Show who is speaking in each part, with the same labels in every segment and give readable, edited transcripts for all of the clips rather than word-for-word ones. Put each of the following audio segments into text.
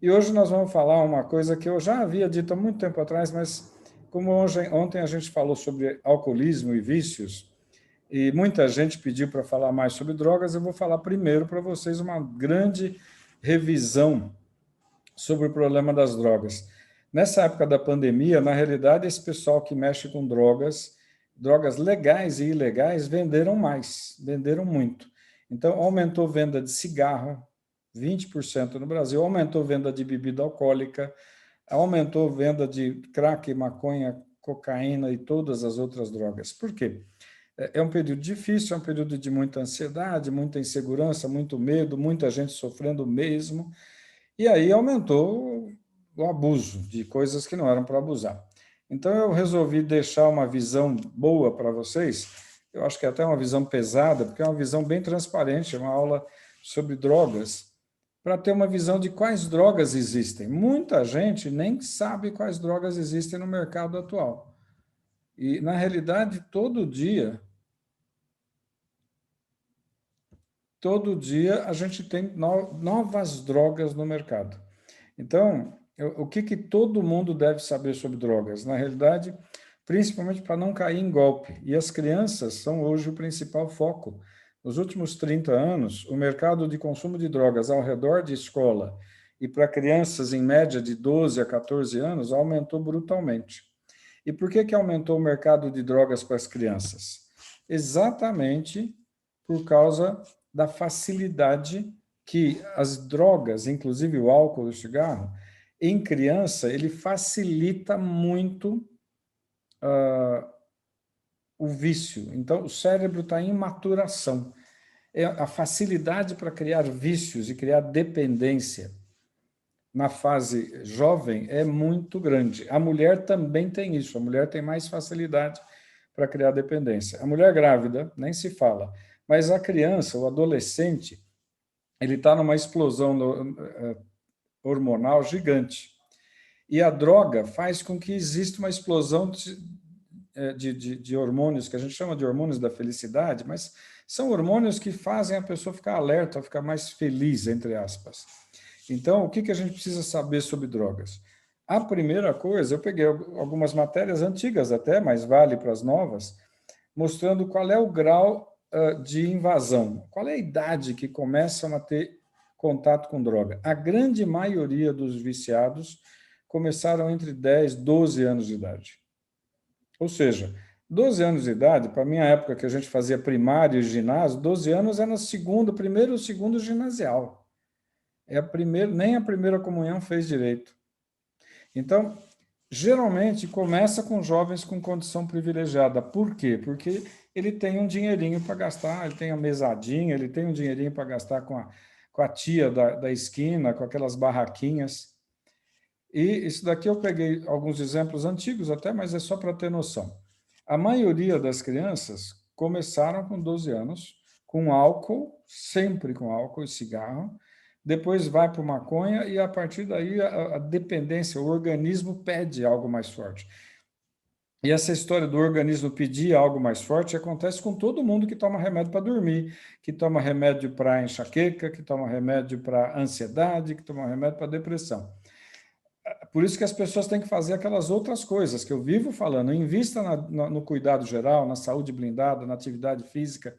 Speaker 1: E hoje nós vamos falar uma coisa que eu já havia dito há muito tempo atrás, mas como ontem a gente falou sobre alcoolismo e vícios, e muita gente pediu para falar mais sobre drogas, eu vou falar primeiro para vocês uma grande revisão sobre o problema das drogas. Nessa época da pandemia, na realidade, esse pessoal que mexe com drogas, drogas legais e ilegais, venderam mais, venderam muito. Então, aumentou a venda de cigarro, 20% no Brasil, aumentou a venda de bebida alcoólica, aumentou a venda de crack, maconha, cocaína e todas as outras drogas. Por quê? É um período difícil, é um período de muita ansiedade, muita insegurança, muito medo, muita gente sofrendo mesmo, e aí aumentou o abuso de coisas que não eram para abusar. Então, eu resolvi deixar uma visão boa para vocês, eu acho que é até uma visão pesada, porque é uma visão bem transparente, é uma aula sobre drogas, para ter uma visão de quais drogas existem. Muita gente nem sabe quais drogas existem no mercado atual. E, na realidade, todo dia a gente tem novas drogas no mercado. Então, o que todo mundo deve saber sobre drogas? Na realidade, principalmente para não cair em golpe. E as crianças são hoje o principal foco. Nos últimos 30 anos, o mercado de consumo de drogas ao redor de escola e para crianças em média de 12 a 14 anos aumentou brutalmente. E por que aumentou o mercado de drogas para as crianças? Exatamente por causa da facilidade que as drogas, inclusive o álcool e o cigarro, em criança, ele facilita muito o vício. Então, o cérebro está em maturação. A facilidade para criar vícios e criar dependência na fase jovem é muito grande. A mulher também tem isso, a mulher tem mais facilidade para criar dependência. A mulher grávida, nem se fala, mas a criança, o adolescente, ele está numa explosão hormonal gigante. E a droga faz com que exista uma explosão de hormônios, que a gente chama de hormônios da felicidade, mas são hormônios que fazem a pessoa ficar alerta, ficar mais feliz, entre aspas. Então, o que a gente precisa saber sobre drogas? A primeira coisa, eu peguei algumas matérias antigas até, mas vale para as novas, mostrando qual é o grau de invasão, qual é a idade que começam a ter contato com droga. A grande maioria dos viciados começaram entre 10 e 12 anos de idade. Ou seja, 12 anos de idade, para a minha época que a gente fazia primário e ginásio, 12 anos é no segundo, primeiro ou segundo ginasial. Nem a primeira comunhão fez direito. Então, geralmente começa com jovens com condição privilegiada. Por quê? Porque ele tem um dinheirinho para gastar, ele tem a mesadinha, ele tem um dinheirinho para gastar com a tia da esquina, com aquelas barraquinhas. E isso daqui eu peguei alguns exemplos antigos até, mas é só para ter noção. A maioria das crianças começaram com 12 anos, com álcool, sempre com álcool e cigarro, depois vai para maconha e, a partir daí, a dependência, o organismo pede algo mais forte. E essa história do organismo pedir algo mais forte acontece com todo mundo que toma remédio para dormir, que toma remédio para enxaqueca, que toma remédio para ansiedade, que toma remédio para depressão. Por isso que as pessoas têm que fazer aquelas outras coisas que eu vivo falando. Invista no cuidado geral, na saúde blindada, na atividade física,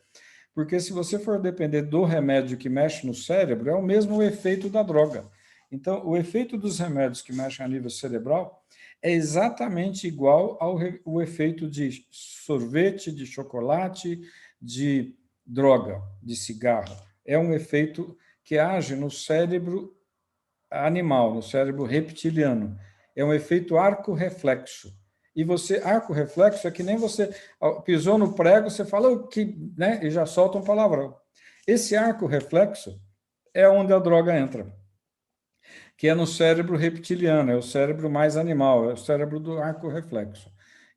Speaker 1: porque se você for depender do remédio que mexe no cérebro, é o mesmo efeito da droga. Então, o efeito dos remédios que mexem a nível cerebral é exatamente igual ao efeito de sorvete, de chocolate, de droga, de cigarro. É um efeito que age no cérebro animal, no cérebro reptiliano. É um efeito arco-reflexo. E arco-reflexo é que nem você pisou no prego, você fala que, né, e já solta um palavrão. Esse arco-reflexo é onde a droga entra, que é no cérebro reptiliano, é o cérebro mais animal, é o cérebro do arco-reflexo.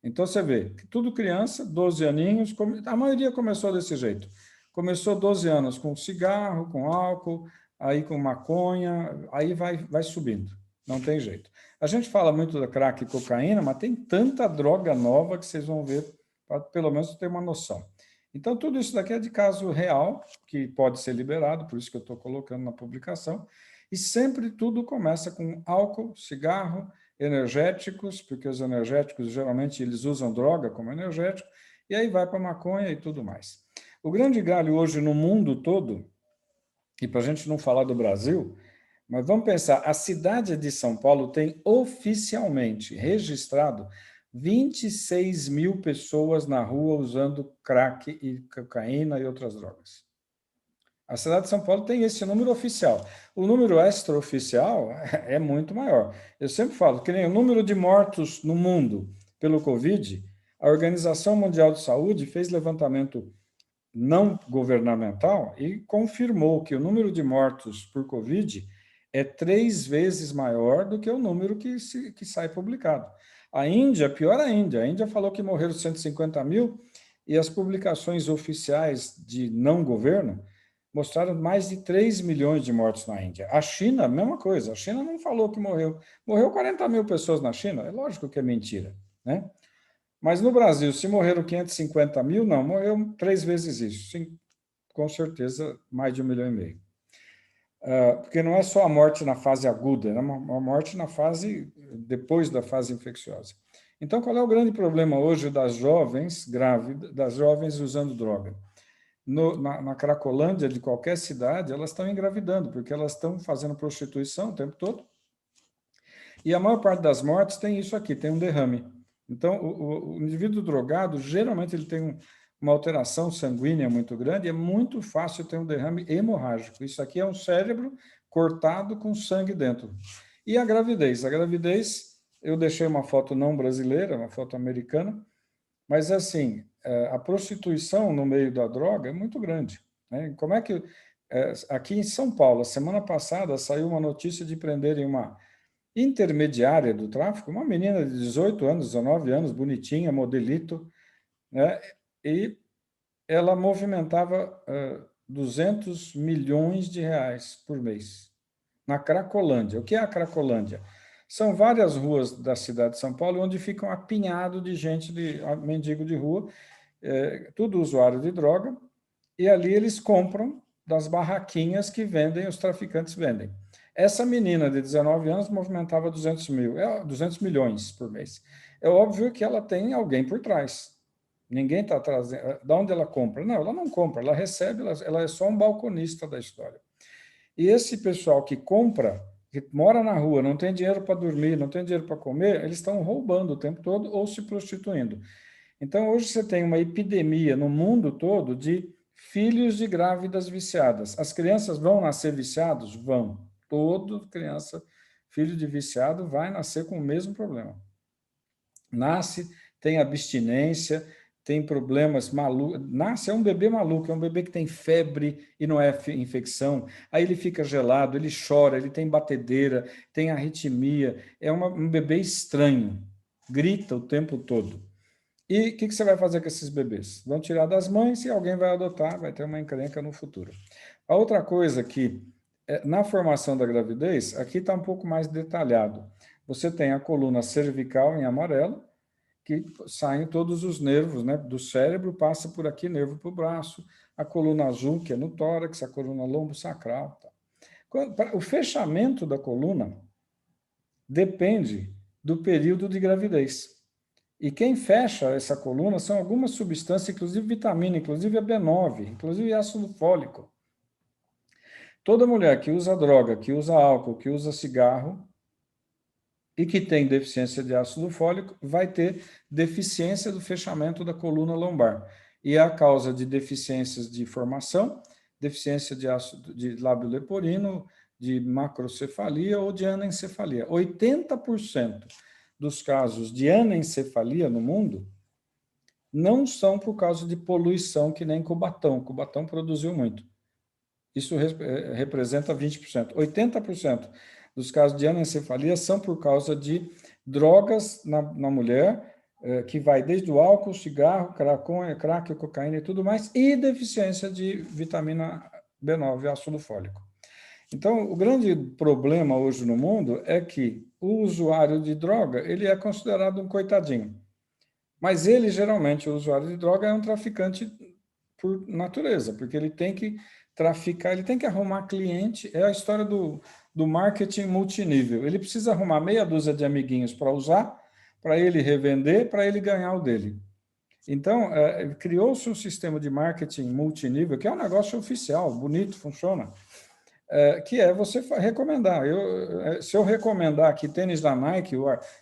Speaker 1: Então, você vê que tudo criança, 12 aninhos, a maioria começou desse jeito. Começou 12 anos com cigarro, com álcool, aí com maconha, aí vai subindo, não tem jeito. A gente fala muito da crack e cocaína, mas tem tanta droga nova que vocês vão ver, para pelo menos ter uma noção. Então, tudo isso daqui é de caso real, que pode ser liberado, por isso que eu estou colocando na publicação, E sempre tudo começa com álcool, cigarro, energéticos, porque os energéticos, geralmente, eles usam droga como energético, e aí vai para maconha e tudo mais. O grande galho hoje no mundo todo, e para a gente não falar do Brasil, mas vamos pensar, a cidade de São Paulo tem oficialmente registrado 26 mil pessoas na rua usando crack e cocaína e outras drogas. A cidade de São Paulo tem esse número oficial. O número extraoficial é muito maior. Eu sempre falo que nem o número de mortos no mundo pelo Covid, a Organização Mundial de Saúde fez levantamento não governamental e confirmou que o número de mortos por Covid é 3 vezes maior do que o número que sai publicado. A Índia, pior ainda, a Índia falou que morreram 150 mil e as publicações oficiais de não governo mostraram mais de 3 milhões de mortos na Índia. A China, a mesma coisa, a China não falou que morreu. Morreu 40 mil pessoas na China, é lógico que é mentira, né? Mas no Brasil, se morreram 550 mil, não, morreu 3 vezes isso. Sim, com certeza, mais de 1,5 milhão. Porque não é só a morte na fase aguda, é uma morte na fase depois da fase infecciosa. Então, qual é o grande problema hoje das jovens grávidas, das jovens usando droga? Na Cracolândia de qualquer cidade, elas estão engravidando, porque elas estão fazendo prostituição o tempo todo. E a maior parte das mortes tem isso aqui, tem um derrame. Então, o indivíduo drogado, geralmente, ele tem uma alteração sanguínea muito grande, e é muito fácil ter um derrame hemorrágico. Isso aqui é um cérebro cortado com sangue dentro. E a gravidez? A gravidez, eu deixei uma foto não brasileira, uma foto americana, mas, assim, a prostituição no meio da droga é muito grande, né? Como é que... Aqui em São Paulo, a semana passada, saiu uma notícia de prenderem uma intermediária do tráfico, uma menina de 18 anos, 19 anos, bonitinha, modelito, né? E ela movimentava 200 milhões de reais por mês na Cracolândia. O que é a Cracolândia? São várias ruas da cidade de São Paulo onde ficam apinhado de gente, de mendigo de rua, tudo usuário de droga, e ali eles compram das barraquinhas que vendem, os traficantes vendem. Essa menina de 19 anos movimentava 200 milhões por mês. É óbvio que ela tem alguém por trás. Ninguém está trazendo... De onde ela compra? Não, ela não compra, ela recebe, ela é só um balconista da história. E esse pessoal que compra, que mora na rua, não tem dinheiro para dormir, não tem dinheiro para comer, eles estão roubando o tempo todo ou se prostituindo. Então, hoje você tem uma epidemia no mundo todo de filhos de grávidas viciadas. As crianças vão nascer viciados? Vão. Toda criança, filho de viciado, vai nascer com o mesmo problema. Nasce, tem abstinência, tem problemas malucos. Nasce, é um bebê maluco, é um bebê que tem febre e não é infecção. Aí ele fica gelado, ele chora, ele tem batedeira, tem arritmia. É um bebê estranho, grita o tempo todo. E o que você vai fazer com esses bebês? Vão tirar das mães e alguém vai adotar, vai ter uma encrenca no futuro. A outra coisa que, na formação da gravidez, aqui está um pouco mais detalhado. Você tem a coluna cervical em amarelo, que saem todos os nervos, né, do cérebro, passa por aqui, nervo para o braço, a coluna azul, que é no tórax, a coluna lombo-sacral. Tá. O fechamento da coluna depende do período de gravidez. E quem fecha essa coluna são algumas substâncias, inclusive vitamina, inclusive a B9, inclusive ácido fólico. Toda mulher que usa droga, que usa álcool, que usa cigarro e que tem deficiência de ácido fólico, vai ter deficiência do fechamento da coluna lombar. E é a causa de deficiências de formação, deficiência de ácido de lábio leporino, de macrocefalia ou de anencefalia. 80% dos casos de anencefalia no mundo não são por causa de poluição, que nem Cubatão. Cubatão produziu muito. Isso representa 20%. 80% dos casos de anencefalia são por causa de drogas na mulher, que vai desde o álcool, cigarro, crack, cocaína e tudo mais, e deficiência de vitamina B9, ácido fólico. Então, o grande problema hoje no mundo é que o usuário de droga, ele é considerado um coitadinho. Mas ele, geralmente, o usuário de droga é um traficante por natureza, porque ele tem que traficar, ele tem que arrumar cliente. É a história do do marketing multinível. Ele precisa arrumar meia dúzia de amiguinhos para usar, para ele revender, para ele ganhar o dele. Então, criou-se um sistema de marketing multinível, que é um negócio oficial, bonito, funciona, que é você recomendar. Se eu recomendar aqui tênis da Nike,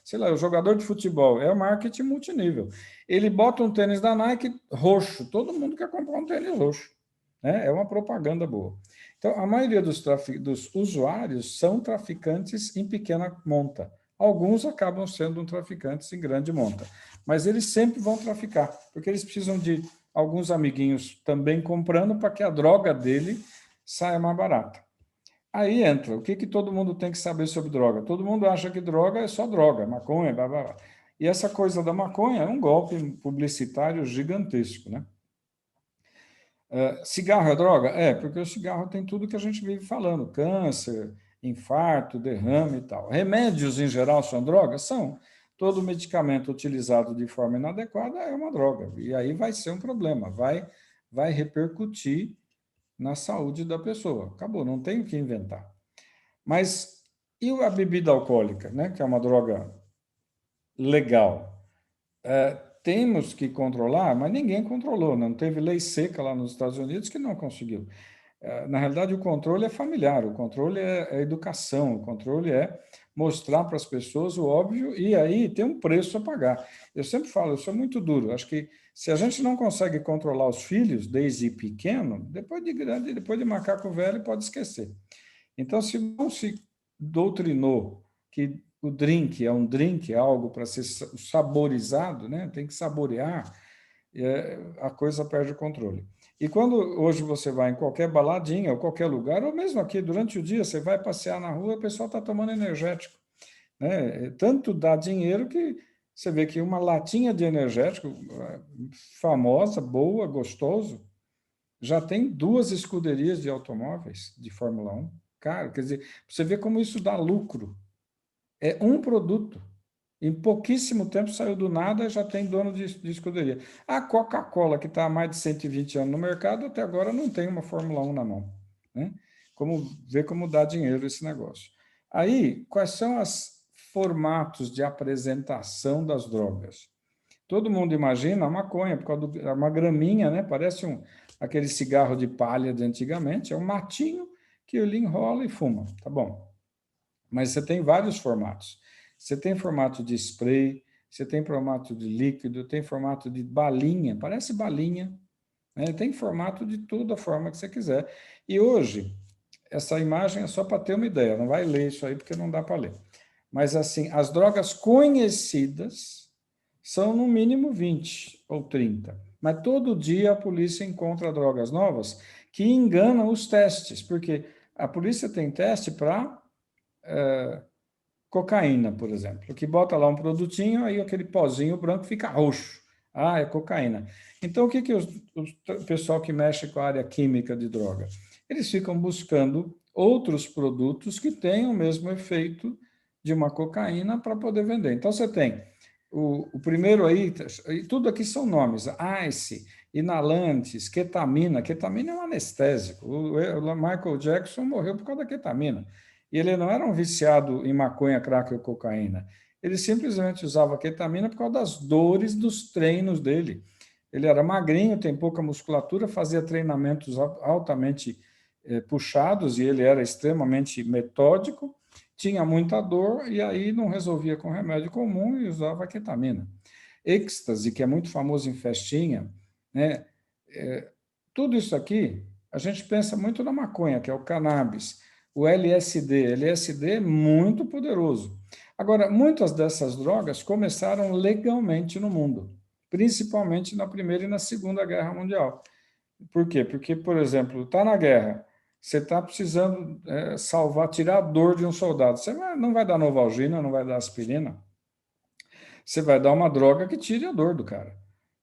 Speaker 1: sei lá, o jogador de futebol, é o marketing multinível. Ele bota um tênis da Nike roxo, todo mundo quer comprar um tênis roxo. Né? É uma propaganda boa. Então, a maioria dos usuários são traficantes em pequena monta. Alguns acabam sendo traficantes em grande monta. Mas eles sempre vão traficar, porque eles precisam de alguns amiguinhos também comprando para que a droga dele saia mais barata. Aí entra, o que todo mundo tem que saber sobre droga? Todo mundo acha que droga é só droga, maconha, blá, blá, blá. E essa coisa da maconha é um golpe publicitário gigantesco, né? Cigarro é droga? Porque o cigarro tem tudo que a gente vive falando, câncer, infarto, derrame e tal. Remédios, em geral, são drogas? São. Todo medicamento utilizado de forma inadequada é uma droga, e aí vai ser um problema, vai repercutir na saúde da pessoa. Acabou, não tem o que inventar. Mas e a bebida alcoólica, né, que é uma droga legal? Temos que controlar, mas ninguém controlou. Não teve lei seca lá nos Estados Unidos que não conseguiu. Na realidade, o controle é familiar, o controle é educação, o controle é mostrar para as pessoas o óbvio e aí tem um preço a pagar. Eu sempre falo, eu sou muito duro, acho que se a gente não consegue controlar os filhos desde pequeno, depois de grande, depois de macaco velho, pode esquecer. Então, se não se doutrinou que o drink é um drink, é algo para ser saborizado, né? Tem que saborear, a coisa perde o controle. E quando hoje você vai em qualquer baladinha, ou qualquer lugar, ou mesmo aqui durante o dia, você vai passear na rua, o pessoal está tomando energético. Né? Tanto dá dinheiro que você vê que uma latinha de energético famosa, boa, gostoso, já tem 2 escuderias de automóveis de Fórmula 1. Cara, quer dizer, você vê como isso dá lucro. É um produto. Em pouquíssimo tempo saiu do nada, já tem dono de escuderia. A Coca-Cola, que está há mais de 120 anos no mercado, até agora não tem uma Fórmula 1 na mão. Né? Ver como dá dinheiro esse negócio. Aí, quais são os formatos de apresentação das drogas? Todo mundo imagina a maconha, por causa uma graminha, né? Parece aquele cigarro de palha de antigamente, é um matinho que ele enrola e fuma, tá bom. Mas você tem vários formatos. Você tem formato de spray, você tem formato de líquido, tem formato de balinha, parece balinha, né? Tem formato de toda a forma que você quiser. E hoje, essa imagem é só para ter uma ideia, não vai ler isso aí porque não dá para ler. Mas, assim, as drogas conhecidas são no mínimo 20 ou 30. Mas todo dia a polícia encontra drogas novas que enganam os testes, porque a polícia tem teste para cocaína, por exemplo, que bota lá um produtinho, aí aquele pozinho branco fica roxo. Ah, é cocaína. Então, o pessoal que mexe com a área química de droga? Eles ficam buscando outros produtos que tenham o mesmo efeito de uma cocaína para poder vender. Então, você tem o primeiro aí, tudo aqui são nomes, ICE, inalantes, ketamina. Ketamina é um anestésico. O Michael Jackson morreu por causa da ketamina. E ele não era um viciado em maconha, crack ou cocaína. Ele simplesmente usava ketamina por causa das dores dos treinos dele. Ele era magrinho, tem pouca musculatura, fazia treinamentos altamente puxados e ele era extremamente metódico, tinha muita dor e aí não resolvia com remédio comum e usava ketamina. Êxtase, que é muito famoso em festinha, né? Tudo isso aqui, a gente pensa muito na maconha, que é o cannabis, o LSD. LSD é muito poderoso. Agora, muitas dessas drogas começaram legalmente no mundo, principalmente na Primeira e na Segunda Guerra Mundial. Por quê? Porque, por exemplo, está na guerra, você está precisando salvar, tirar a dor de um soldado. Você não vai dar Novalgina, não vai dar aspirina. Você vai dar uma droga que tire a dor do cara.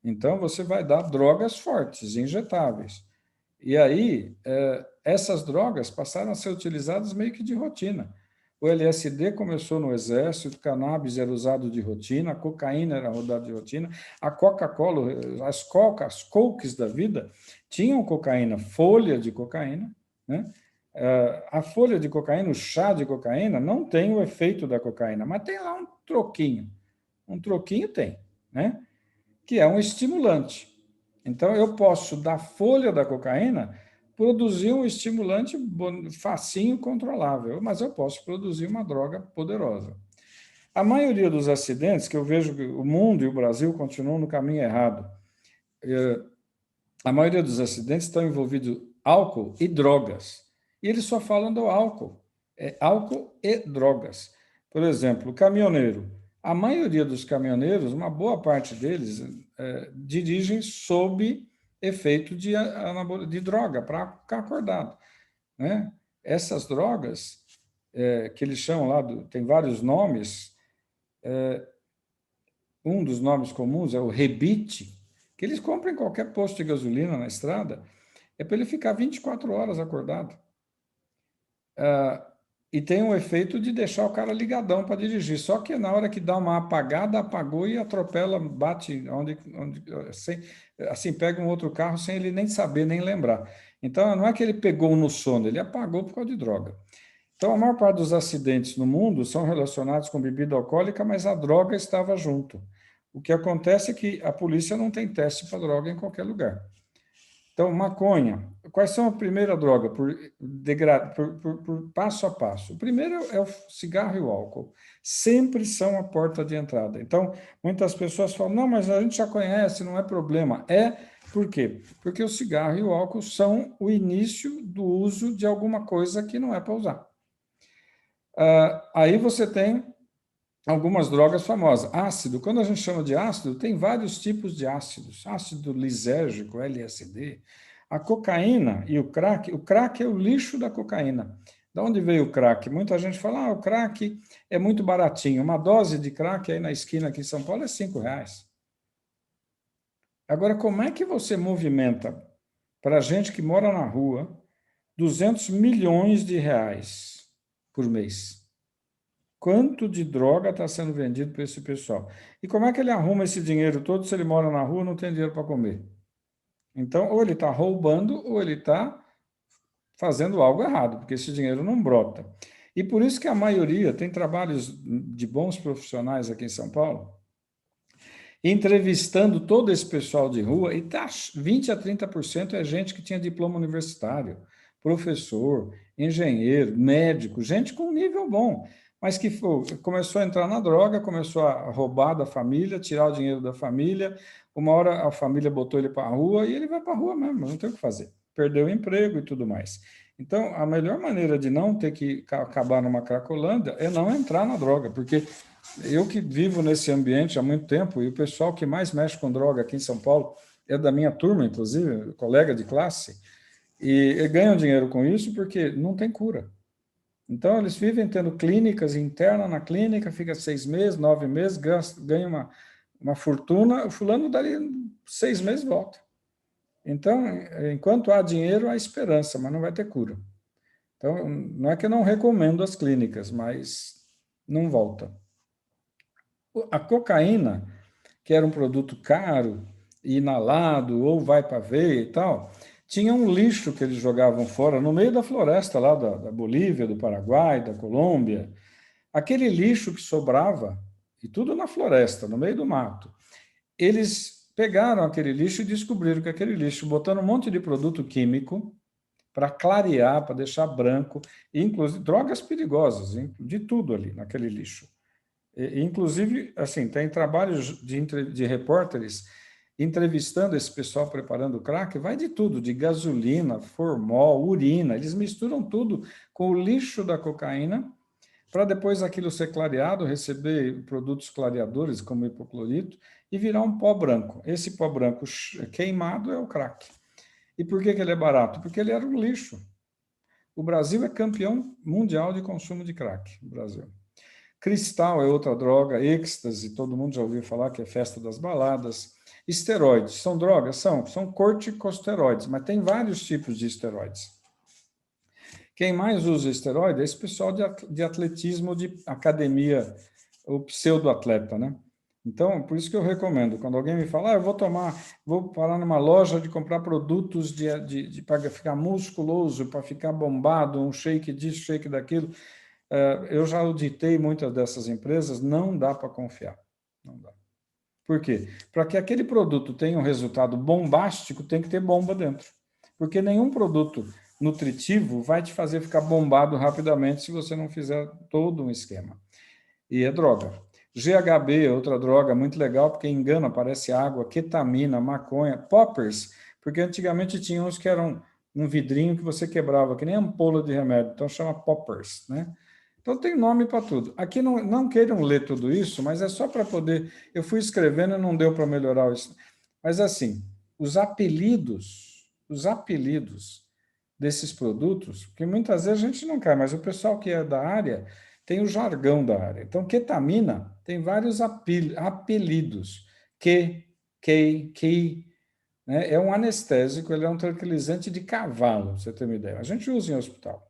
Speaker 1: Então, você vai dar drogas fortes, injetáveis. E aí, essas drogas passaram a ser utilizadas meio que de rotina. O LSD começou no exército, o cannabis era usado de rotina, a cocaína era rodada de rotina, a Coca-Cola, as Cokes da vida tinham cocaína, folha de cocaína, né? A folha de cocaína, o chá de cocaína, não tem o efeito da cocaína, mas tem lá um troquinho. Um troquinho tem, né? Que é um estimulante. Então, eu posso, da folha da cocaína, produzir um estimulante facinho, controlável, mas eu posso produzir uma droga poderosa. A maioria dos acidentes, que eu vejo que o mundo e o Brasil continuam no caminho errado, a maioria dos acidentes estão envolvidos álcool e drogas. E eles só falam do álcool. É álcool e drogas. Por exemplo, o caminhoneiro. A maioria dos caminhoneiros, uma boa parte deles, dirigem sob efeito de droga, para ficar acordado, né? Essas drogas, que eles chamam lá, tem vários nomes, um dos nomes comuns é o rebite, que eles compram em qualquer posto de gasolina na estrada, é para ele ficar 24 horas acordado. E tem um efeito de deixar o cara ligadão para dirigir. Só que na hora que dá uma apagada, apagou e atropela, bate assim, pega um outro carro sem ele nem saber, nem lembrar. Então, não é que ele pegou no sono, ele apagou por causa de droga. Então, a maior parte dos acidentes no mundo são relacionados com bebida alcoólica, mas a droga estava junto. O que acontece é que a polícia não tem teste para droga em qualquer lugar. Então, maconha. Quais são a primeira droga? Por passo a passo. O primeiro é o cigarro e o álcool. Sempre são a porta de entrada. Então, muitas pessoas falam, não, mas a gente já conhece, não é problema. Por quê? Porque o cigarro e o álcool são o início do uso de alguma coisa que não é para usar. Aí você tem algumas drogas famosas. Ácido, quando a gente chama de ácido, tem vários tipos de ácidos. Ácido lisérgico, LSD. A cocaína e o crack é o lixo da cocaína. Da onde veio o crack? Muita gente fala, o crack é muito baratinho. Uma dose de crack aí na esquina aqui em São Paulo é R$ 5. Agora, como é que você movimenta para gente que mora na rua 200 milhões de reais por mês? Quanto de droga está sendo vendido para esse pessoal? E como é que ele arruma esse dinheiro todo se ele mora na rua e não tem dinheiro para comer? Então, ou ele está roubando ou ele está fazendo algo errado, porque esse dinheiro não brota. E por isso que a maioria tem trabalhos de bons profissionais aqui em São Paulo, entrevistando todo esse pessoal de rua, e 20 a 30% é gente que tinha diploma universitário, professor, engenheiro, médico, gente com nível bom, mas que começou a entrar na droga, começou a roubar da família, tirar o dinheiro da família, uma hora a família botou ele para a rua e ele vai para a rua mesmo, não tem o que fazer. Perdeu o emprego e tudo mais. Então, a melhor maneira de não ter que acabar numa cracolândia é não entrar na droga, porque eu que vivo nesse ambiente há muito tempo, e o pessoal que mais mexe com droga aqui em São Paulo é da minha turma, inclusive, colega de classe, e ganham dinheiro com isso porque não tem cura. Então, eles vivem tendo clínicas, interna na clínica, fica 6 meses, 9 meses, ganha uma fortuna, o fulano dali 6 meses volta. Então, enquanto há dinheiro, há esperança, mas não vai ter cura. Então, não é que eu não recomendo as clínicas, mas não volta. A cocaína, que era um produto caro, inalado, ou vai para veia e tal, tinha um lixo que eles jogavam fora no meio da floresta lá da Bolívia, do Paraguai, da Colômbia. Aquele lixo que sobrava, e tudo na floresta, no meio do mato, eles pegaram aquele lixo e descobriram que aquele lixo, botando um monte de produto químico para clarear, para deixar branco, e inclusive drogas perigosas, de tudo ali naquele lixo. Inclusive, assim, tem trabalhos de repórteres entrevistando esse pessoal preparando o crack, vai de tudo, de gasolina, formol, urina, eles misturam tudo com o lixo da cocaína, para depois aquilo ser clareado, receber produtos clareadores, como hipoclorito, e virar um pó branco. Esse pó branco queimado é o crack. E por que que ele é barato? Porque ele era um lixo. O Brasil é campeão mundial de consumo de crack, o Brasil. Cristal é outra droga, êxtase, todo mundo já ouviu falar que é festa das baladas. Esteroides, são drogas? São corticosteroides, mas tem vários tipos de esteroides. Quem mais usa esteroide é esse pessoal de atletismo, de academia, o pseudoatleta, né? Então, por isso que eu recomendo, quando alguém me fala, vou parar numa loja de comprar produtos para ficar musculoso, para ficar bombado, um shake disso, shake daquilo, eu já auditei muitas dessas empresas, não dá para confiar. Não dá. Por quê? Para que aquele produto tenha um resultado bombástico, tem que ter bomba dentro. Porque nenhum produto nutritivo vai te fazer ficar bombado rapidamente se você não fizer todo um esquema. E é droga. GHB é outra droga muito legal, porque engana, parece água, ketamina, maconha, poppers, porque antigamente tinha uns que eram um vidrinho que você quebrava, que nem ampola de remédio, então chama poppers, né? Então tem nome para tudo. Aqui não queiram ler tudo isso, mas é só para poder. Eu fui escrevendo e não deu para melhorar isso. Mas assim, os apelidos desses produtos, que muitas vezes a gente não cai, mas o pessoal que é da área tem o jargão da área. Então, ketamina tem vários apelidos. Que, né? É um anestésico, ele é um tranquilizante de cavalo, pra você ter uma ideia. A gente usa em hospital.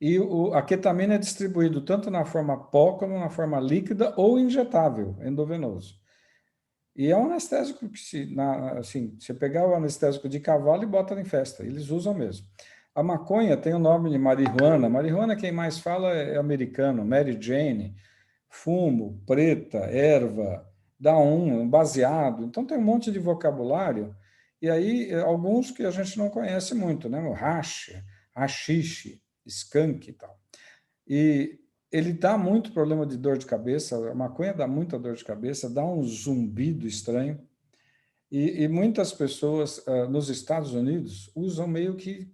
Speaker 1: E a ketamina é distribuído tanto na forma pó como na forma líquida ou injetável, endovenoso. E é um anestésico que, assim, você pegar o anestésico de cavalo e bota em festa, eles usam mesmo. A maconha tem o nome de marihuana. Marihuana, quem mais fala é americano, Mary Jane, fumo, preta, erva, dá um baseado. Então tem um monte de vocabulário. E aí, alguns que a gente não conhece muito, né? O hash, haxixe, skunk e tal. E ele dá muito problema de dor de cabeça, a maconha dá muita dor de cabeça, dá um zumbido estranho. E muitas pessoas nos Estados Unidos usam meio que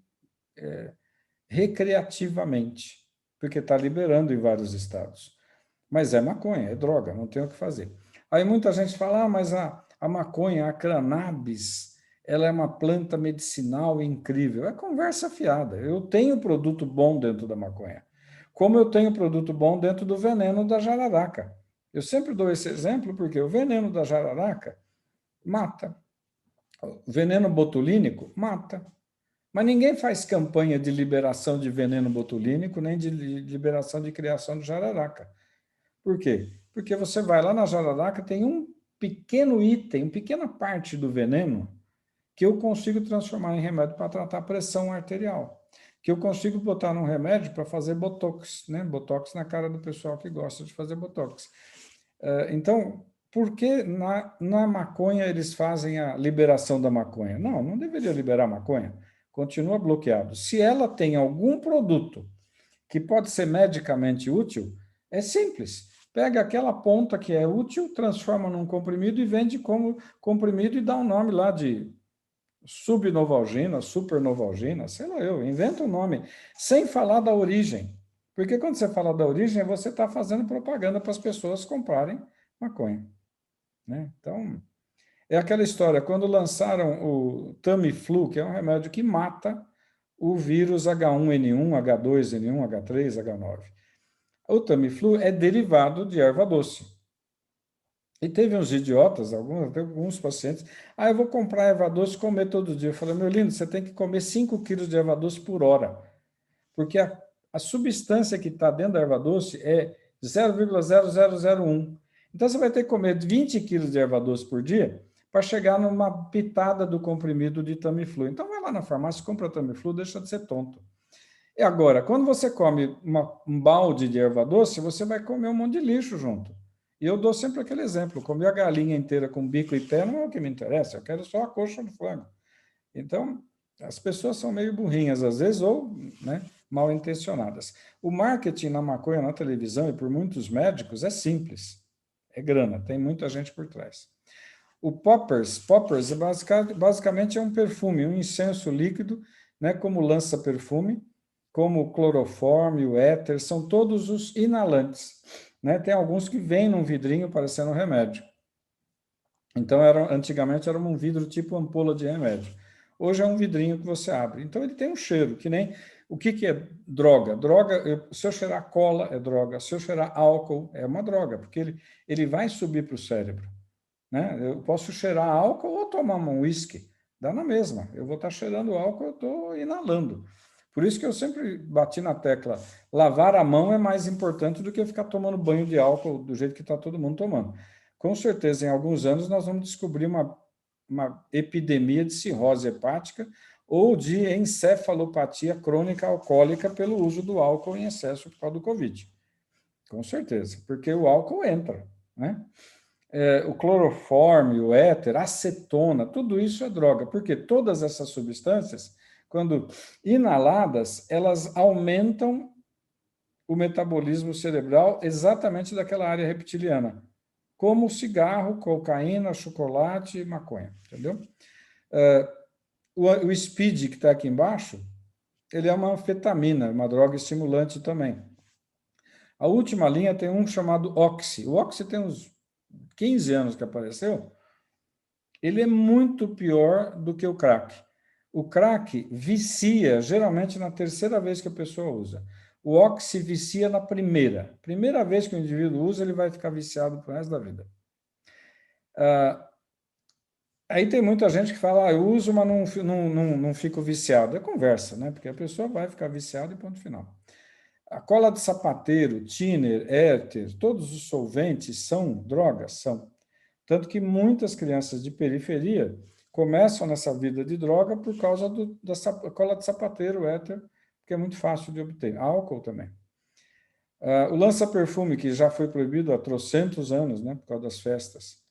Speaker 1: recreativamente, porque está liberando em vários estados. Mas é maconha, é droga, não tem o que fazer. Aí muita gente fala, mas a maconha, a cannabis, ela é uma planta medicinal incrível. É conversa fiada. Eu tenho produto bom dentro da maconha, como eu tenho produto bom dentro do veneno da jararaca. Eu sempre dou esse exemplo porque o veneno da jararaca mata. O veneno botulínico mata. Mas ninguém faz campanha de liberação de veneno botulínico, nem de liberação de criação de jararaca. Por quê? Porque você vai lá na jararaca, tem um pequeno item, uma pequena parte do veneno que eu consigo transformar em remédio para tratar pressão arterial, que eu consigo botar num remédio para fazer botox, né? Botox na cara do pessoal que gosta de fazer botox. Então, por que na maconha eles fazem a liberação da maconha? Não deveria liberar a maconha. Continua bloqueado. Se ela tem algum produto que pode ser medicamente útil, é simples. Pega aquela ponta que é útil, transforma num comprimido e vende como comprimido e dá um nome lá de subnovalgina, supernovalgina, sei lá eu, inventa um nome, sem falar da origem. Porque quando você fala da origem, você está fazendo propaganda para as pessoas comprarem maconha. Né? Então, é aquela história, quando lançaram o Tamiflu, que é um remédio que mata o vírus H1N1, H2N1, H3, H9. O Tamiflu é derivado de erva doce. E teve uns idiotas, alguns pacientes, eu vou comprar erva doce e comer todo dia. Eu falei, meu lindo, você tem que comer 5 quilos de erva doce por hora, porque a substância que está dentro da erva doce é 0,0001. Então, você vai ter que comer 20 quilos de erva doce por dia para chegar numa pitada do comprimido de Tamiflu. Então, vai lá na farmácia, compra Tamiflu, deixa de ser tonto. E agora, quando você come um balde de erva doce, você vai comer um monte de lixo junto. E eu dou sempre aquele exemplo: comer a galinha inteira com bico e pé não é o que me interessa, eu quero só a coxa do frango. Então, as pessoas são meio burrinhas às vezes, ou né, mal intencionadas. O marketing na maconha, na televisão e por muitos médicos é simples, é grana, tem muita gente por trás. O poppers basicamente é um perfume, um incenso líquido, né, como lança-perfume, como o cloroforme, o éter, são todos os inalantes. Né? Tem alguns que vêm num vidrinho parecendo um remédio. Então, antigamente era um vidro tipo ampola de remédio. Hoje é um vidrinho que você abre. Então, ele tem um cheiro, que nem... O que é droga? Droga, se eu cheirar cola, é droga. Se eu cheirar álcool, é uma droga, porque ele vai subir para o cérebro. Né? Eu posso cheirar álcool ou tomar um uísque, dá na mesma. Eu vou estar cheirando álcool, eu estou inalando. Por isso que eu sempre bati na tecla, lavar a mão é mais importante do que ficar tomando banho de álcool do jeito que está todo mundo tomando. Com certeza, em alguns anos, nós vamos descobrir uma epidemia de cirrose hepática ou de encefalopatia crônica alcoólica pelo uso do álcool em excesso por causa do Covid. Com certeza, porque o álcool entra, né? O cloroforme, o éter, a acetona, tudo isso é droga, porque todas essas substâncias, quando inaladas, elas aumentam o metabolismo cerebral exatamente daquela área reptiliana, como cigarro, cocaína, chocolate e maconha, entendeu? O speed, que está aqui embaixo, ele é uma anfetamina, uma droga estimulante também. A última linha tem um chamado Oxy. O Oxy tem uns 15 anos que apareceu. Ele é muito pior do que o crack. O crack vicia, geralmente, na terceira vez que a pessoa usa. O Oxy vicia na primeira. Primeira vez que o indivíduo usa, ele vai ficar viciado pro resto da vida. Aí tem muita gente que fala, eu uso, mas não fico viciado. É conversa, né? Porque a pessoa vai ficar viciada e ponto final. A cola de sapateiro, thinner, éter, todos os solventes são drogas? São. Tanto que muitas crianças de periferia começam nessa vida de droga por causa da cola de sapateiro, éter, que é muito fácil de obter. Álcool também. O lança-perfume, que já foi proibido há trocentos anos, né, por causa das festas.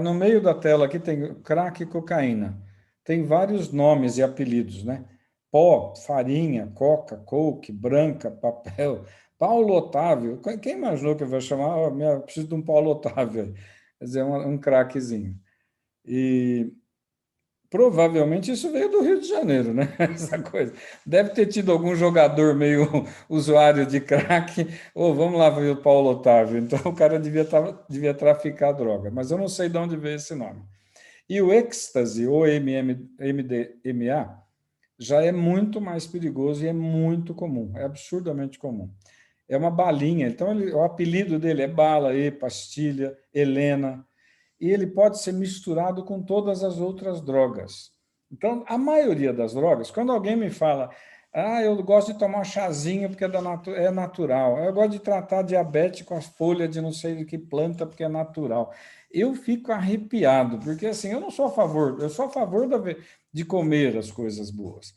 Speaker 1: No meio da tela aqui tem crack e cocaína. Tem vários nomes e apelidos, né? Pó, farinha, coca, coke, branca, papel. Paulo Otávio. Quem imaginou que eu vou chamar? Oh, preciso de um Paulo Otávio. Quer dizer, um craquezinho. E provavelmente isso veio do Rio de Janeiro, né? Essa coisa. Deve ter tido algum jogador meio usuário de crack. Ou vamos lá ver o Paulo Otávio. Então o cara devia traficar droga, mas eu não sei de onde veio esse nome. E o êxtase, ou MDMA, já é muito mais perigoso e é muito comum, é absurdamente comum. É uma balinha, então o apelido dele é bala, pastilha, Helena, e ele pode ser misturado com todas as outras drogas. Então, a maioria das drogas, quando alguém me fala, eu gosto de tomar chazinho porque é natural, eu gosto de tratar diabetes com as folhas de não sei de que planta porque é natural, eu fico arrepiado, porque assim, eu sou a favor de comer as coisas boas,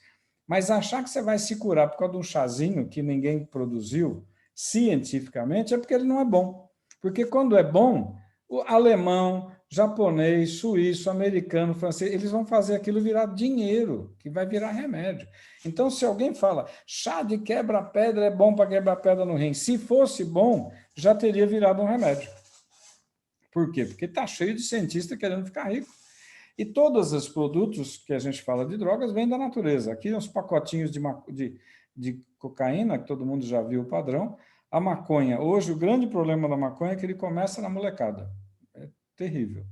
Speaker 1: mas achar que você vai se curar por causa de um chazinho que ninguém produziu cientificamente é porque ele não é bom. Porque quando é bom, o alemão, japonês, suíço, americano, francês, eles vão fazer aquilo virar dinheiro, que vai virar remédio. Então, se alguém fala, chá de quebra-pedra é bom para quebrar pedra no rim, se fosse bom, já teria virado um remédio. Por quê? Porque está cheio de cientista querendo ficar rico. E todos os produtos que a gente fala de drogas vêm da natureza. Aqui uns pacotinhos de cocaína, que todo mundo já viu o padrão. A maconha. Hoje, o grande problema da maconha é que ele começa na molecada. É terrível.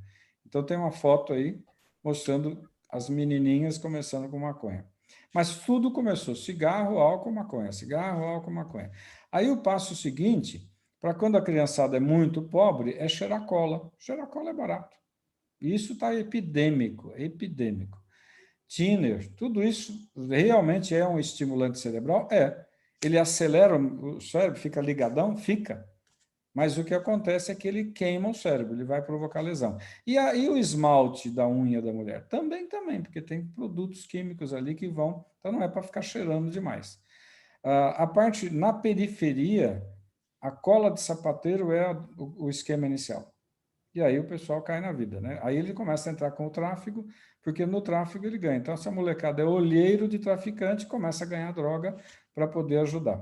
Speaker 1: Então, tem uma foto aí mostrando as menininhas começando com maconha. Mas tudo começou, cigarro, álcool, maconha, cigarro, álcool, maconha. Aí o passo seguinte, para quando a criançada é muito pobre, é cheirar cola. Cheirar cola é barato. Isso está epidêmico, epidêmico. Thinner, tudo isso realmente é um estimulante cerebral? É. Ele acelera o cérebro, fica ligadão? Fica. Mas o que acontece é que ele queima o cérebro, ele vai provocar lesão. E aí o esmalte da unha da mulher? Também, porque tem produtos químicos ali que vão... Então não é para ficar cheirando demais. A parte na periferia, a cola de sapateiro é o esquema inicial. E aí o pessoal cai na vida, né? Aí ele começa a entrar com o tráfico, porque no tráfico ele ganha. Então, essa molecada é olheiro de traficante, começa a ganhar droga para poder ajudar.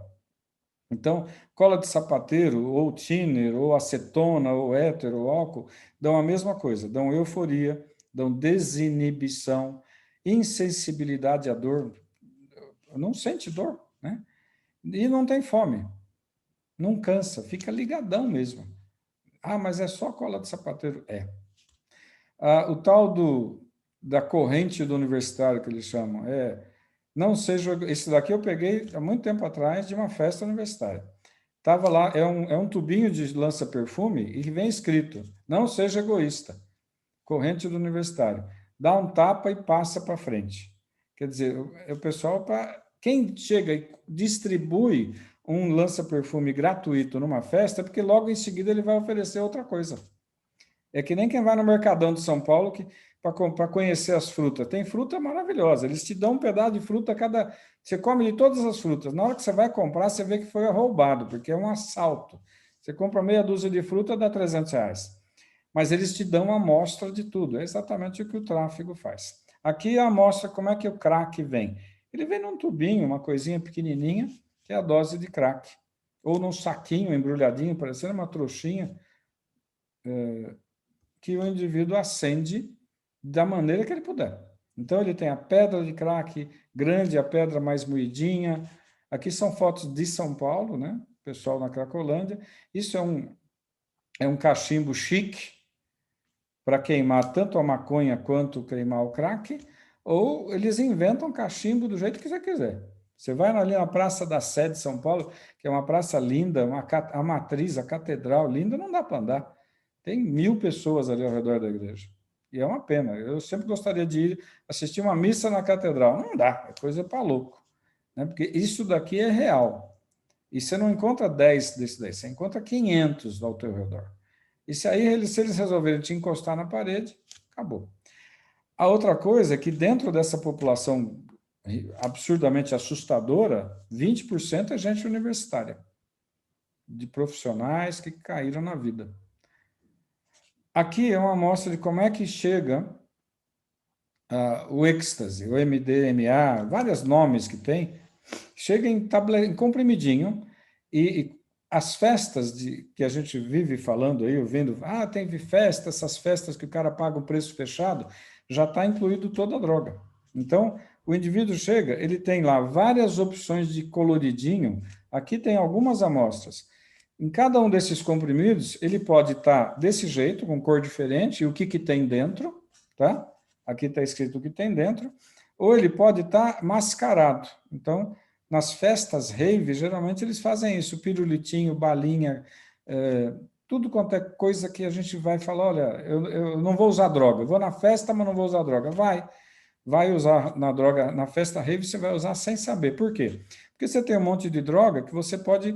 Speaker 1: Então, cola de sapateiro, ou thinner, ou acetona, ou éter, ou álcool, dão a mesma coisa, dão euforia, dão desinibição, insensibilidade à dor, não sente dor, né? E não tem fome, não cansa, fica ligadão mesmo. Mas é só cola de sapateiro? É. O tal da corrente do universitário, que eles chamam, não seja... Esse daqui eu peguei há muito tempo atrás de uma festa universitária. Estava lá, é um tubinho de lança-perfume e vem escrito, não seja egoísta, corrente do universitário. Dá um tapa e passa para frente. Quer dizer, o pessoal, quem chega e distribui um lança-perfume gratuito numa festa, porque logo em seguida ele vai oferecer outra coisa. É que nem quem vai no Mercadão de São Paulo para conhecer as frutas. Tem fruta maravilhosa, eles te dão um pedaço de fruta cada. Você come de todas as frutas. Na hora que você vai comprar, você vê que foi roubado, porque é um assalto. Você compra meia dúzia de fruta, dá R$ 300. Mas eles te dão uma amostra de tudo. É exatamente o que o tráfego faz. Aqui a amostra, como é que o crack vem? Ele vem num tubinho, uma coisinha pequenininha, que é a dose de crack. Ou num saquinho embrulhadinho, parecendo uma trouxinha, que o indivíduo acende da maneira que ele puder. Então, ele tem a pedra de crack grande, a pedra mais moidinha. Aqui são fotos de São Paulo, né? Pessoal na Cracolândia. Isso é um cachimbo chique para queimar tanto a maconha quanto queimar o crack, ou eles inventam cachimbo do jeito que você quiser. Você vai ali na Praça da Sé de São Paulo, que é uma praça linda, a matriz, a catedral linda, não dá para andar. Tem 1.000 pessoas ali ao redor da igreja. E é uma pena. Eu sempre gostaria de ir assistir uma missa na catedral. Não dá, é coisa para louco. Né? Porque isso daqui é real. E você não encontra 10 desse daí, você encontra 500 ao teu redor. E se eles resolverem te encostar na parede, acabou. A outra coisa é que dentro dessa população absurdamente assustadora, 20% é gente universitária, de profissionais que caíram na vida. Aqui é uma amostra de como é que chega o êxtase, o MDMA, vários nomes que tem, chega em comprimidinho e as festas que a gente vive falando aí, ouvindo, tem festa, essas festas que o cara paga o preço fechado, já está incluído toda a droga. Então, o indivíduo chega, ele tem lá várias opções de coloridinho, aqui tem algumas amostras. Em cada um desses comprimidos, ele pode estar desse jeito, com cor diferente, e o que tem dentro, tá? Aqui está escrito o que tem dentro, ou ele pode estar mascarado. Então, nas festas rave, geralmente eles fazem isso, pirulitinho, balinha, tudo quanto é coisa que a gente vai falar, olha, eu não vou usar droga, eu vou na festa, mas não vou usar droga. Vai usar na festa rave, você vai usar sem saber. Por quê? Porque você tem um monte de droga que você pode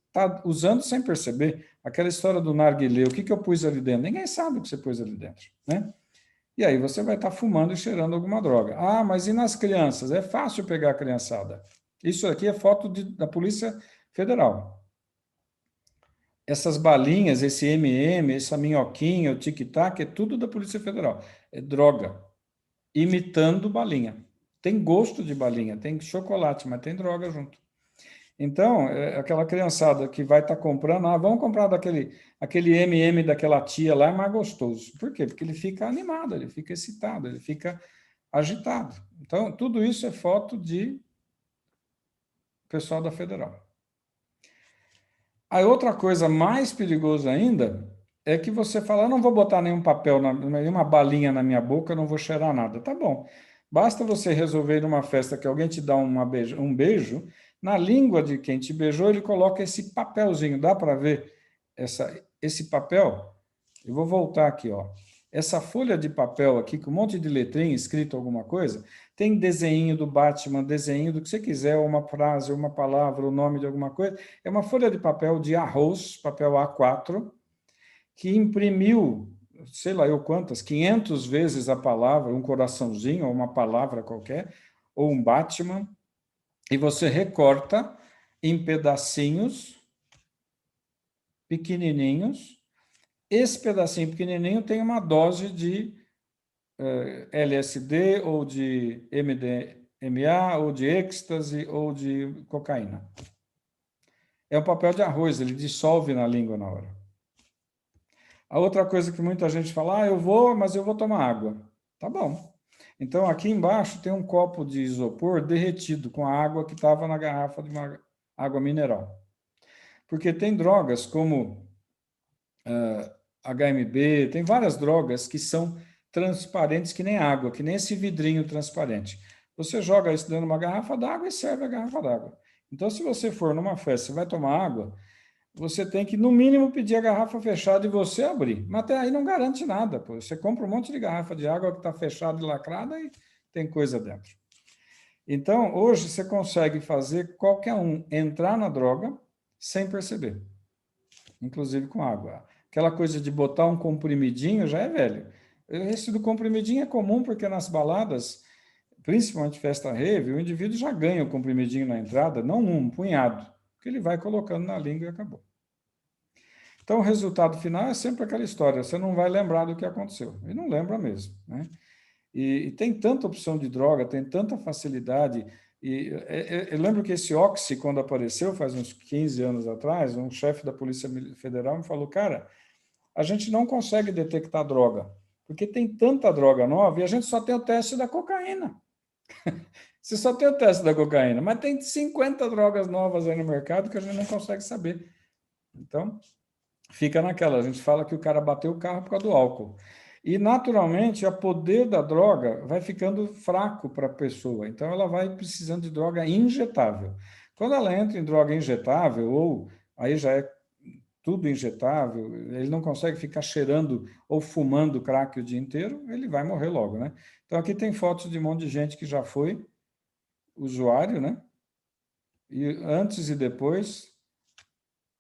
Speaker 1: estar usando sem perceber. Aquela história do narguilé, o que eu pus ali dentro? Ninguém sabe o que você pôs ali dentro, né? E aí você vai estar fumando e cheirando alguma droga. Mas e nas crianças? É fácil pegar a criançada. Isso aqui é foto da Polícia Federal. Essas balinhas, esse MM, essa minhoquinha, o tic-tac, é tudo da Polícia Federal. É droga, imitando balinha. Tem gosto de balinha, tem chocolate, mas tem droga junto. Então, aquela criançada que vai estar comprando, vamos comprar aquele MM daquela tia lá, é mais gostoso. Por quê? Porque ele fica animado, ele fica excitado, ele fica agitado. Então, tudo isso é foto de pessoal da Federal. A outra coisa mais perigosa ainda é que você fala, eu não vou botar nenhum papel, nenhuma balinha na minha boca, eu não vou cheirar nada. Tá bom. Basta você resolver numa festa que alguém te dá um beijo, na língua de quem te beijou, ele coloca esse papelzinho. Dá para ver esse papel? Eu vou voltar aqui, ó. Essa folha de papel aqui, com um monte de letrinha escrito alguma coisa, tem desenho do Batman, desenho do que você quiser, uma frase, uma palavra, o nome de alguma coisa. É uma folha de papel de arroz, papel A4, que imprimiu, sei lá eu quantas, 500 vezes a palavra, um coraçãozinho, ou uma palavra qualquer, ou um Batman, e você recorta em pedacinhos pequenininhos. Esse pedacinho pequenininho tem uma dose de LSD, ou de MDMA, ou de êxtase, ou de cocaína. É um papel de arroz, ele dissolve na língua na hora. A outra coisa que muita gente fala, mas eu vou tomar água. Tá bom. Então, aqui embaixo tem um copo de isopor derretido com a água que estava na garrafa de uma água mineral. Porque tem drogas como HMB, tem várias drogas que são transparentes que nem água, que nem esse vidrinho transparente. Você joga isso dentro de uma garrafa d'água e serve a garrafa d'água. Então, se você for numa festa, você vai tomar água, você tem que, no mínimo, pedir a garrafa fechada e você abrir. Mas até aí não garante nada. Pô. Você compra um monte de garrafa de água que está fechada e lacrada e tem coisa dentro. Então, hoje você consegue fazer qualquer um entrar na droga sem perceber, inclusive com água. Aquela coisa de botar um comprimidinho já é velho. Esse do comprimidinho é comum porque nas baladas, principalmente festa rave, o indivíduo já ganha o comprimidinho na entrada, não um punhado, que ele vai colocando na língua e acabou. Então, o resultado final é sempre aquela história, você não vai lembrar do que aconteceu, e não lembra mesmo, né? E tem tanta opção de droga, tem tanta facilidade. Eu lembro que esse Oxy, quando apareceu, faz uns 15 anos atrás, um chefe da Polícia Federal me falou, cara, a gente não consegue detectar droga, porque tem tanta droga nova e a gente só tem o teste da cocaína. Você só tem o teste da cocaína, mas tem 50 drogas novas aí no mercado que a gente não consegue saber. Então, fica naquela, a gente fala que o cara bateu o carro por causa do álcool. E, naturalmente, o poder da droga vai ficando fraco para a pessoa. Então, ela vai precisando de droga injetável. Quando ela entra em droga injetável, ou aí já é tudo injetável, ele não consegue ficar cheirando ou fumando crack o dia inteiro, ele vai morrer logo, né? Então, aqui tem fotos de um monte de gente que já foi usuário, né? E antes e depois,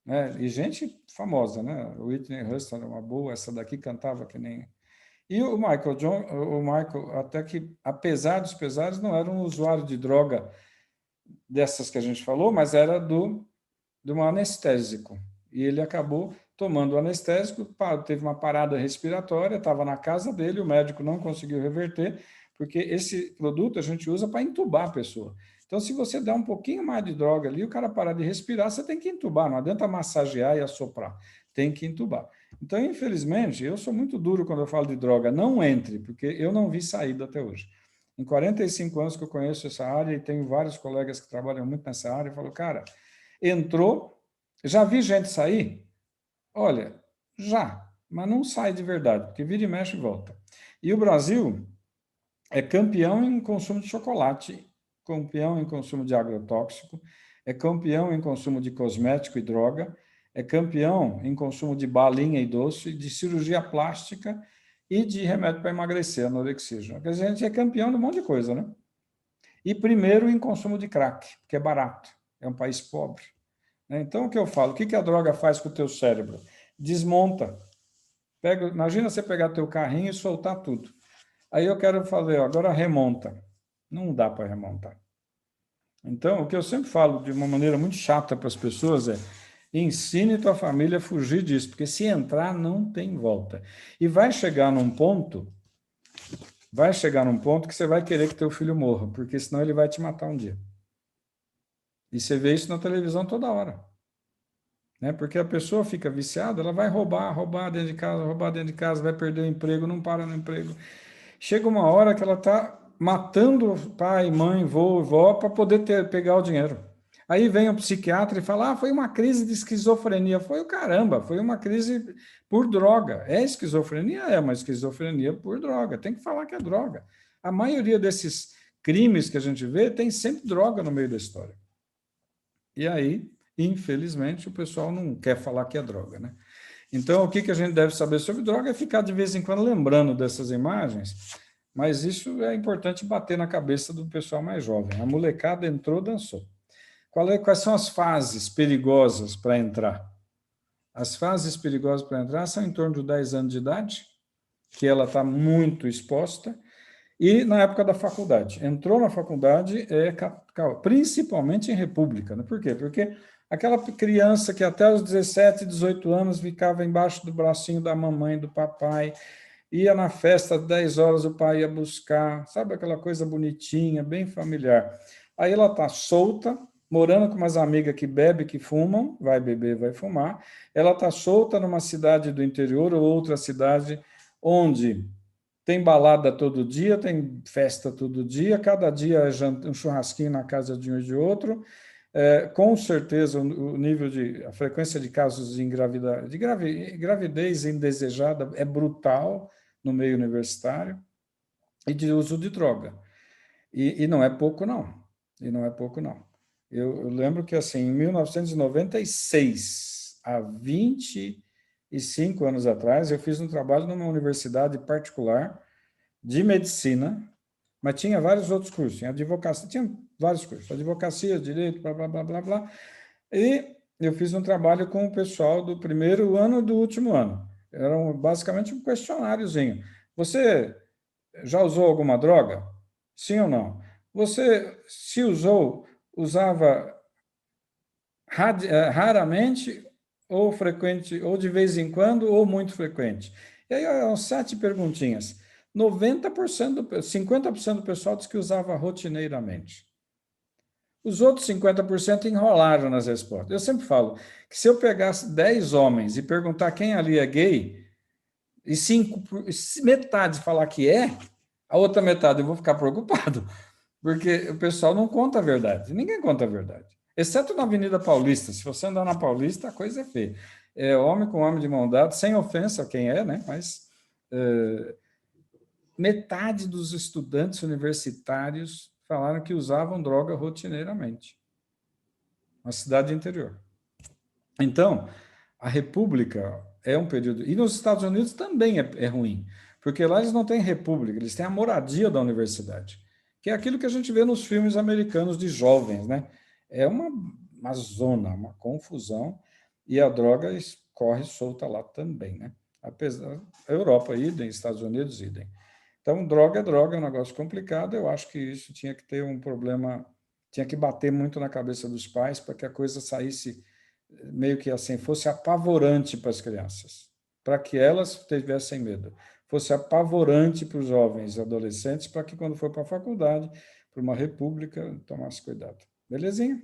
Speaker 1: né? E gente famosa, né? Whitney Houston era uma boa, essa daqui cantava que nem... E o Michael, até que, apesar dos pesares, não era um usuário de droga dessas que a gente falou, mas era de um anestésico. E ele acabou tomando o anestésico, teve uma parada respiratória, estava na casa dele, o médico não conseguiu reverter, porque esse produto a gente usa para entubar a pessoa. Então, se você der um pouquinho mais de droga ali, o cara parar de respirar, você tem que entubar, não adianta massagear e assoprar, tem que entubar. Então, infelizmente, eu sou muito duro quando eu falo de droga, não entre, porque eu não vi saída até hoje. Em 45 anos que eu conheço essa área e tenho vários colegas que trabalham muito nessa área, eu falo, cara, entrou, já vi gente sair? Olha, já, mas não sai de verdade, porque vira e mexe e volta. E o Brasil é campeão em consumo de chocolate, campeão em consumo de agrotóxico, é campeão em consumo de cosmético e droga, é campeão em consumo de balinha e doce, de cirurgia plástica e de remédio para emagrecer, anorexia. Quer dizer, a gente é campeão de um monte de coisa, né? E primeiro em consumo de crack, que é barato, é um país pobre. Então, o que eu falo? O que a droga faz com o teu cérebro? Desmonta. Imagina você pegar teu carrinho e soltar tudo. Aí eu quero fazer, agora remonta. Não dá para remontar. Então, o que eu sempre falo de uma maneira muito chata para as pessoas é: ensine tua família a fugir disso, porque se entrar, não tem volta. E vai chegar num ponto que você vai querer que teu filho morra, porque senão ele vai te matar um dia. E você vê isso na televisão toda hora. Né? Porque a pessoa fica viciada, ela vai roubar dentro de casa, vai perder o emprego, não para no emprego. Chega uma hora que ela está matando pai, mãe, vô, vó para poder pegar o dinheiro. Aí vem o psiquiatra e fala: foi uma crise de esquizofrenia. Foi o caramba, foi uma crise por droga. É esquizofrenia? É uma esquizofrenia por droga. Tem que falar que é droga. A maioria desses crimes que a gente vê tem sempre droga no meio da história. E aí, infelizmente, o pessoal não quer falar que é droga, né? Então, o que a gente deve saber sobre droga é ficar de vez em quando lembrando dessas imagens, mas isso é importante bater na cabeça do pessoal mais jovem. A molecada entrou, dançou. Quais são as fases perigosas para entrar? As fases perigosas para entrar são em torno de 10 anos de idade, que ela está muito exposta, e na época da faculdade. Entrou na faculdade, principalmente em república. Né? Por quê? Porque aquela criança que até os 17, 18 anos ficava embaixo do bracinho da mamãe, do papai, ia na festa, às 10 horas o pai ia buscar, sabe aquela coisa bonitinha, bem familiar. Aí ela está solta, morando com umas amigas que bebem, que fumam, vai beber, vai fumar. Ela está solta numa cidade do interior ou outra cidade onde tem balada todo dia, tem festa todo dia, cada dia é um churrasquinho na casa de um e de outro. Com certeza, o nível a frequência de casos de gravidez indesejada é brutal no meio universitário e de uso de droga. E não é pouco, não. E não é pouco, não. Eu lembro que, assim, em 1996, há 25 anos atrás, eu fiz um trabalho numa universidade particular de medicina, Mas tinha vários outros cursos, em advocacia, tinha vários cursos, advocacia, direito, blá, blá, blá, blá, blá. E eu fiz um trabalho com o pessoal do primeiro ano e do último ano. Era basicamente um questionáriozinho. Você já usou alguma droga? Sim ou não? Você, se usou, usava raramente ou frequente, ou de vez em quando, ou muito frequente? E aí, eram 7 perguntinhas. 90%, 50% do pessoal disse que usava rotineiramente. Os outros 50% enrolaram nas respostas. Eu sempre falo que se eu pegasse 10 homens e perguntar quem ali é gay, e metade falar que é, a outra metade eu vou ficar preocupado, porque o pessoal não conta a verdade. Ninguém conta a verdade. Exceto na Avenida Paulista. Se você andar na Paulista, a coisa é feia. É homem com homem de mão dada, sem ofensa a quem é, né? Mas metade dos estudantes universitários falaram que usavam droga rotineiramente. Uma cidade interior. Então, a República é um período. E nos Estados Unidos também é ruim, porque lá eles não têm república, eles têm a moradia da universidade, que é aquilo que a gente vê nos filmes americanos de jovens, né? É uma zona, uma confusão, e a droga corre solta lá também, né? Apesar, a Europa, idem, Estados Unidos, idem. Então, droga, é um negócio complicado. Eu acho que isso tinha que ter um problema, tinha que bater muito na cabeça dos pais para que a coisa saísse meio que assim, fosse apavorante para as crianças, para que elas tivessem medo. Fosse apavorante para os jovens e adolescentes, para que quando for para a faculdade, para uma república, tomasse cuidado. Belezinha?